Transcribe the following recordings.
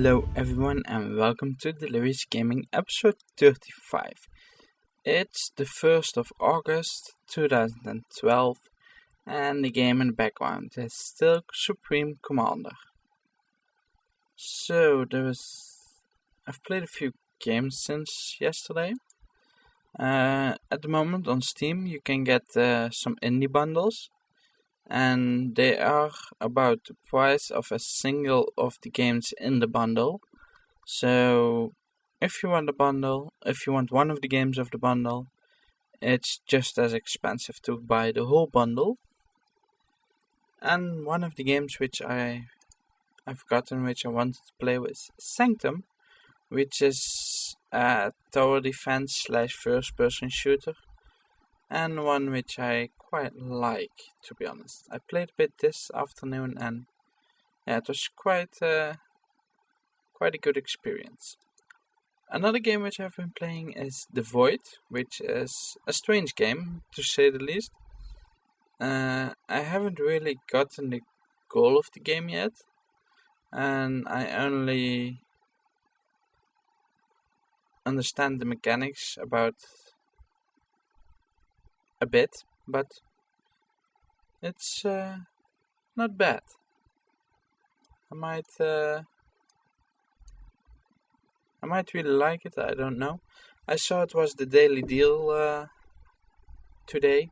Hello everyone and welcome to Delirious Gaming episode 35. It's the 1st of August 2012 and the game in the background is still Supreme Commander. So I've played a few games since yesterday. At the moment on Steam you can get some indie bundles. And they are about the price of a single of the games in the bundle. So if you want the bundle, if you want one of the games of the bundle, it's just as expensive to buy the whole bundle. And one of the games which I've gotten, which I wanted to play, was Sanctum, which is a tower defense / first person shooter. And one which I quite like, to be honest. I played a bit this afternoon and it was quite a good experience. Another game which I've been playing is The Void, which is a strange game, to say the least. I haven't really gotten the goal of the game yet, and I only understand the mechanics about a bit, but it's not bad. I might really like it. I don't know. I saw it was the daily deal today,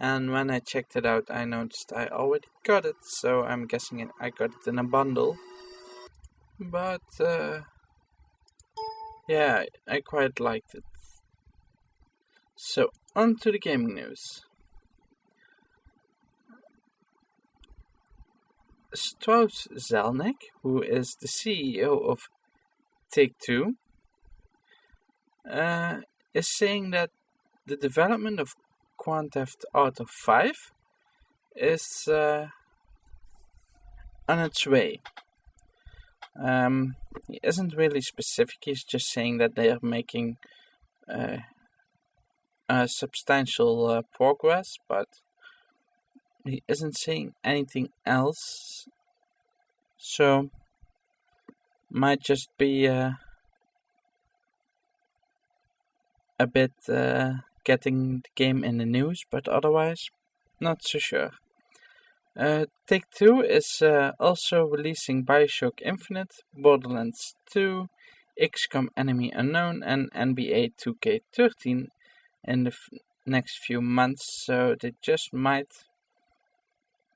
and when I checked it out, I noticed I already got it. So I'm guessing I got it in a bundle. But yeah, I quite liked it. So, on to the gaming news. Strauss Zelnick, who is the CEO of Take-Two, is saying that the development of Grand Theft Auto 5 is on its way. He isn't really specific, he's just saying that they are making substantial progress, but he isn't saying anything else, so might just be a bit getting the game in the news, but otherwise not so sure. Take-Two is also releasing BioShock Infinite, Borderlands 2, XCOM Enemy Unknown and NBA 2K13 in the next few months, so they just might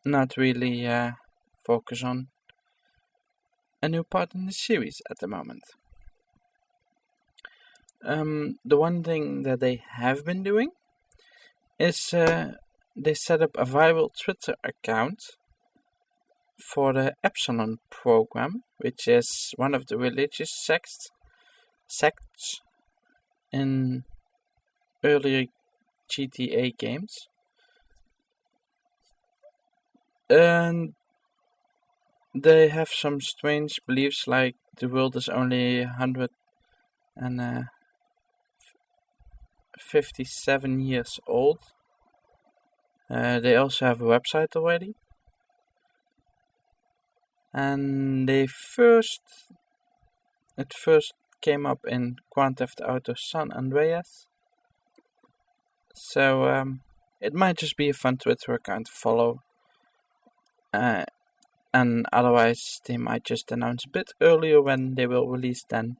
not really focus on a new part in the series at the moment. The one thing that they have been doing is they set up a viral Twitter account for the Epsilon program, which is one of the religious sects in earlier GTA games. And they have some strange beliefs, like the world is only 157 years old. They also have a website already. And it first came up in Grand Theft Auto San Andreas. So it might just be a fun Twitter account to follow. And otherwise they might just announce a bit earlier when they will release than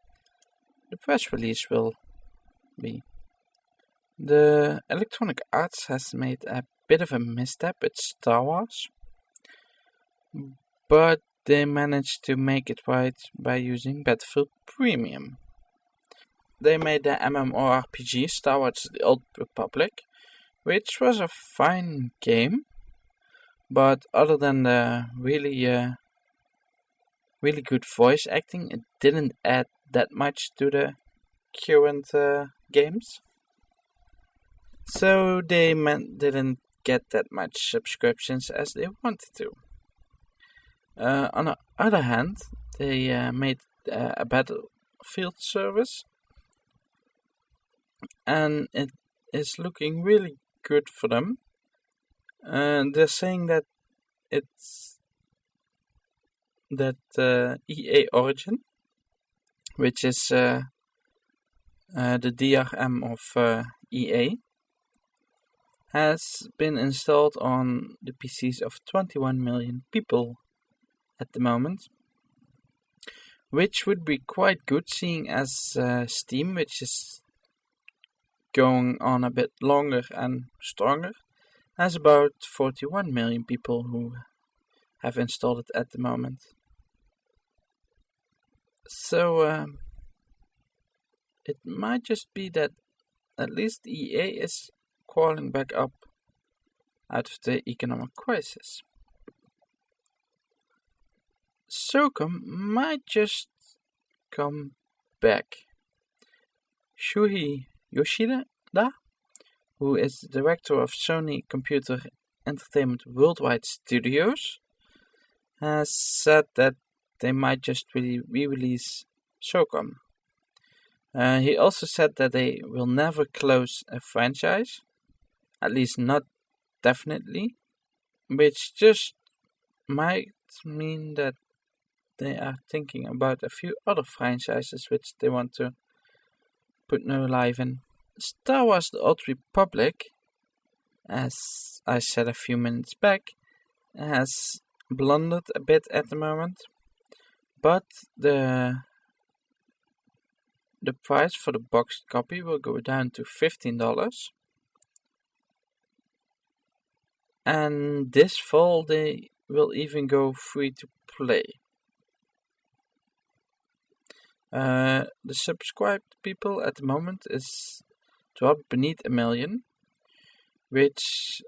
the press release will be. The Electronic Arts has made a bit of a misstep with Star Wars, but they managed to make it right by using Battlefield Premium. They made the MMORPG Star Wars The Old Republic, which was a fine game, but other than the really good voice acting, it didn't add that much to the current games. So they didn't get that much subscriptions as they wanted to. On the other hand, they made a Battlefield service, and it is looking really good for them. They're saying that that EA Origin, which is the DRM of EA, has been installed on the PCs of 21 million people at the moment, which would be quite good, seeing as Steam, which is going on a bit longer and stronger, has about 41 million people who have installed it at the moment. So it might just be that at least EA is crawling back up out of the economic crisis. SOCOM might just come back. Shuhei Yoshida, who is the director of Sony Computer Entertainment Worldwide Studios, has said that they might just re-release SOCOM. He also said that they will never close a franchise, at least not definitely, which just might mean that they are thinking about a few other franchises which they want to put new life in. Star Wars The Old Republic, as I said a few minutes back, has blundered a bit at the moment, but the price for the boxed copy will go down to $15, and this fall they will even go free to play. The subscribed people at the moment is dropped beneath 1 million, which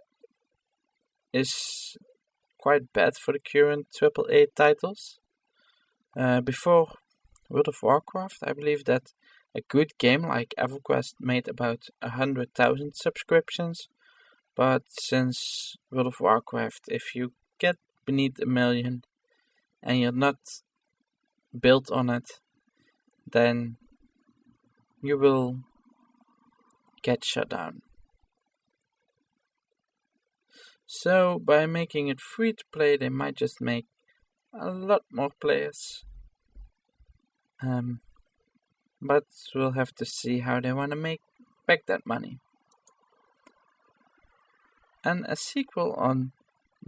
is quite bad for the current AAA titles. Before World of Warcraft, I believe that a good game like EverQuest made about 100,000 subscriptions, but since World of Warcraft, if you get beneath 1 million and you're not built on it, then you will get shut down. So by making it free to play, they might just make a lot more players. But we'll have to see how they want to make back that money. And a sequel on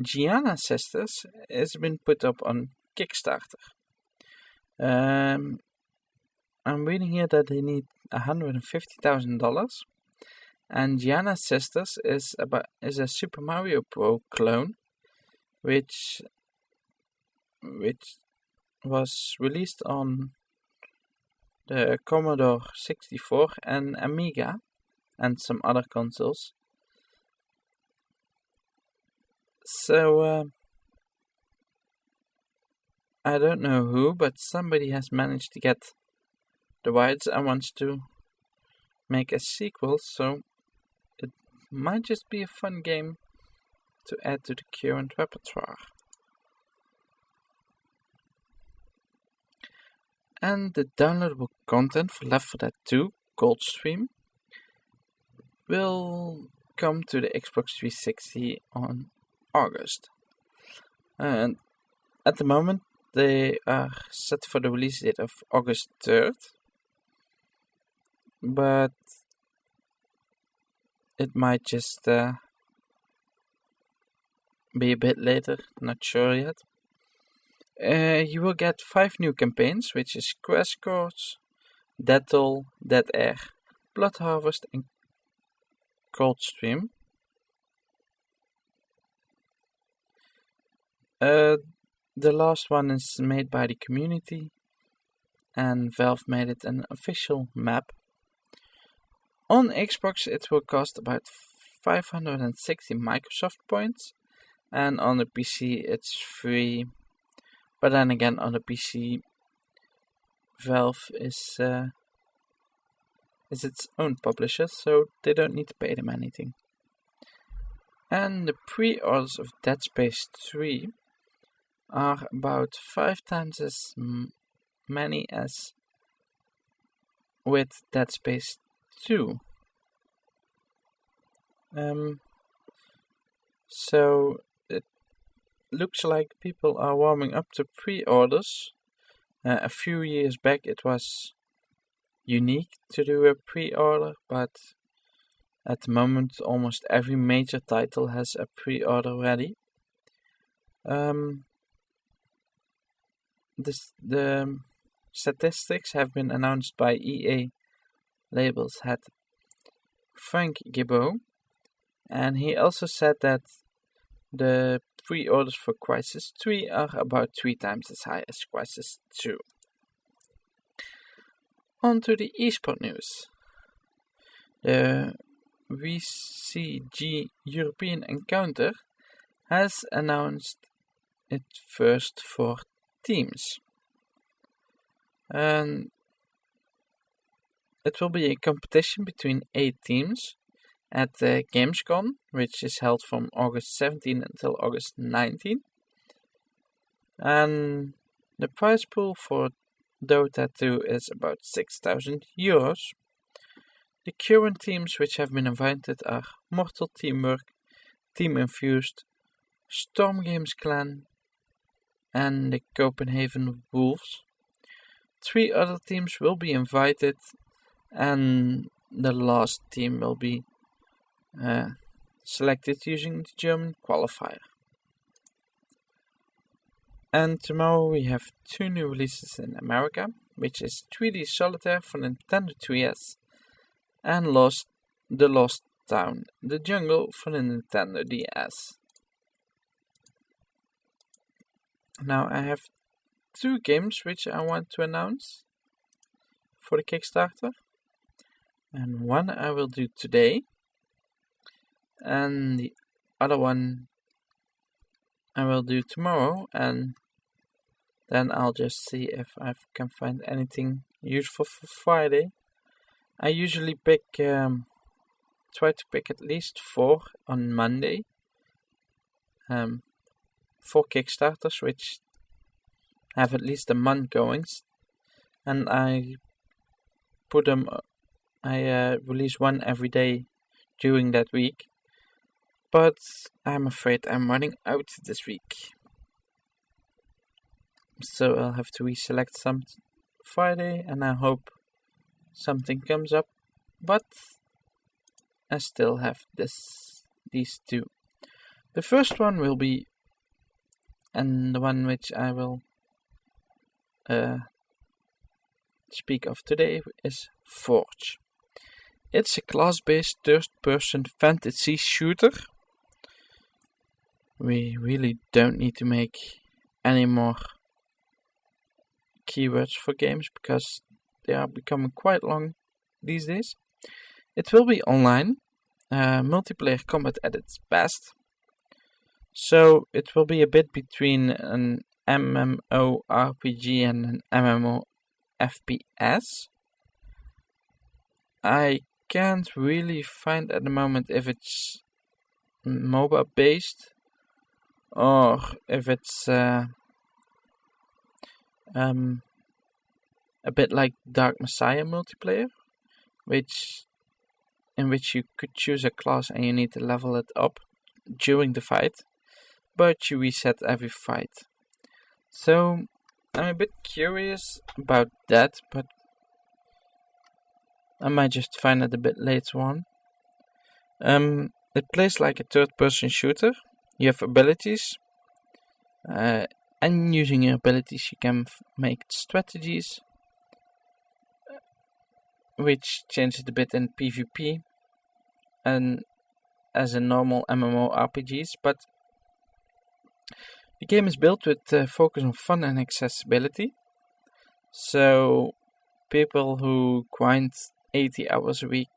Giana Sisters has been put up on Kickstarter. I'm reading here that they need $150,000, and Giana Sisters is a Super Mario Pro clone, which was released on the Commodore 64 and Amiga, and some other consoles. So I don't know who, but somebody has managed to get the rights and wants to make a sequel, so it might just be a fun game to add to the current repertoire. And the downloadable content for Left 4 Dead 2 Coldstream will come to the Xbox 360 on August. And at the moment they are set for the release date of August 3rd. But it might just be a bit later, not sure yet. You will get 5 new campaigns, which is Crash Course, Dead Toll, Dead Air, Blood Harvest and Coldstream. The last one is made by the community, and Valve made it an official map. On Xbox it will cost about 560 Microsoft points, and on the PC it's free. But then again, on the PC, Valve is its own publisher, so they don't need to pay them anything. And the pre-orders of Dead Space 3 are about 5 times as many as with Dead Space 2. So it looks like people are warming up to pre-orders. A few years back it was unique to do a pre-order, but at the moment almost every major title has a pre-order ready. The statistics have been announced by EA Labels head Frank Gibeau, and he also said that the pre-orders for Crysis 3 are about 3 times as high as Crysis 2. On to the Esport news. The VCG European Encounter has announced its first 4 teams. And it will be a competition between 8 teams at Gamescom, which is held from August 17 until August 19. And the prize pool for Dota 2 is about €6,000. The current teams which have been invited are Mortal Teamwork, Team Infused, Storm Games Clan, and the Copenhagen Wolves. 3 other teams will be invited, and the last team will be selected using the German qualifier. And tomorrow we have 2 new releases in America, which is 3D Solitaire for Nintendo 3DS and The Lost Town, The Jungle for the Nintendo DS. Now I have 2 games which I want to announce for the Kickstarter, and one I will do today, and the other one I will do tomorrow, and then I'll just see if I can find anything useful for Friday. I usually try to pick at least 4 on Monday, 4 Kickstarters which have at least a month going, and I release one every day during that week. But I'm afraid I'm running out this week, so I'll have to reselect some Friday, and I hope something comes up. But I still have these 2. The first one will be, and the one which I will speak of today, is Forge. It's a class-based third-person fantasy shooter. We really don't need to make any more keywords for games because they are becoming quite long these days. It will be online, multiplayer combat at its best. So it will be a bit between an MMORPG and an MMOFPS. I can't really find at the moment if it's MOBA based or if it's a bit like Dark Messiah multiplayer, in which you could choose a class and you need to level it up during the fight, but you reset every fight. So I'm a bit curious about that, but I might just find it a bit later on. It plays like a third-person shooter. You have abilities, and using your abilities you can make strategies, which changes a bit in PvP and as in normal MMORPGs, but the game is built with focus on fun and accessibility. So people who grind 80 hours a week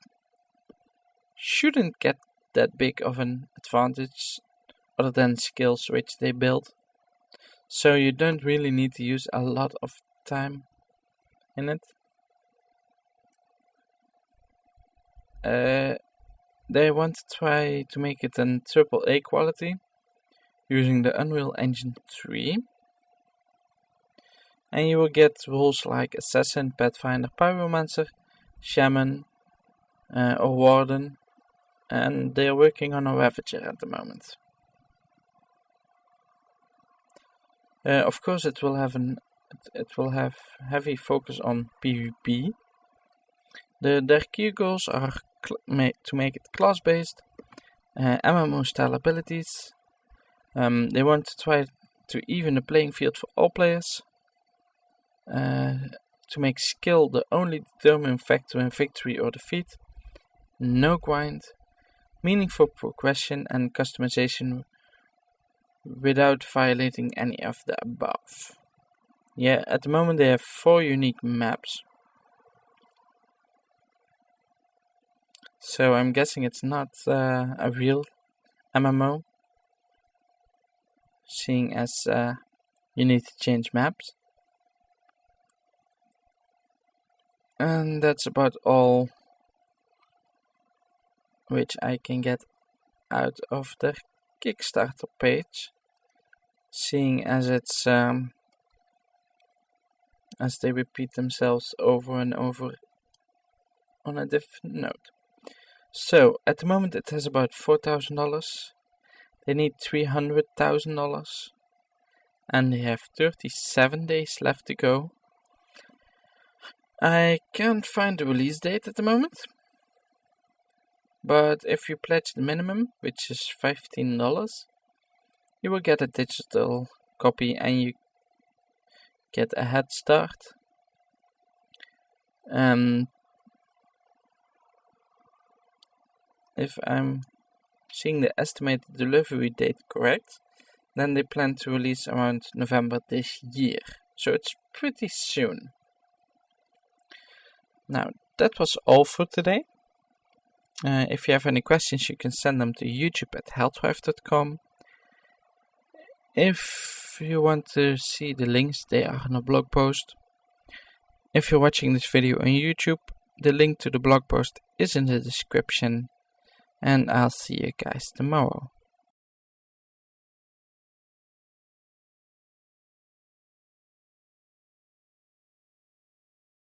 shouldn't get that big of an advantage other than skills which they build. So you don't really need to use a lot of time in it. They want to try to make it in AAA quality using the Unreal Engine 3. And you will get roles like Assassin, Pathfinder, Pyromancer, Shaman, or Warden, and they are working on a Ravager at the moment. Of course, it will have heavy focus on PvP. Their key goals are to make it class-based, MMO-style abilities. They want to try to even the playing field for all players. To make skill the only determining factor in victory or defeat. No grind. Meaningful progression and customization without violating any of the above. Yeah, at the moment they have 4 unique maps. So I'm guessing it's not a real MMO, seeing as you need to change maps. And that's about all which I can get out of the Kickstarter page, seeing as it's as they repeat themselves over and over on a different note. So at the moment it has about $4,000. They need $300,000, and they have 37 days left to go. I can't find the release date at the moment, but if you pledge the minimum, which is $15, you will get a digital copy and you get a head start. If I'm seeing the estimated delivery date correct, then they plan to release around November this year, so it's pretty soon. Now, that was all for today. If you have any questions, you can send them to youtube@healthwife.com. If you want to see the links, they are in a blog post. If you're watching this video on YouTube, the link to the blog post is in the description. And I'll see you guys tomorrow.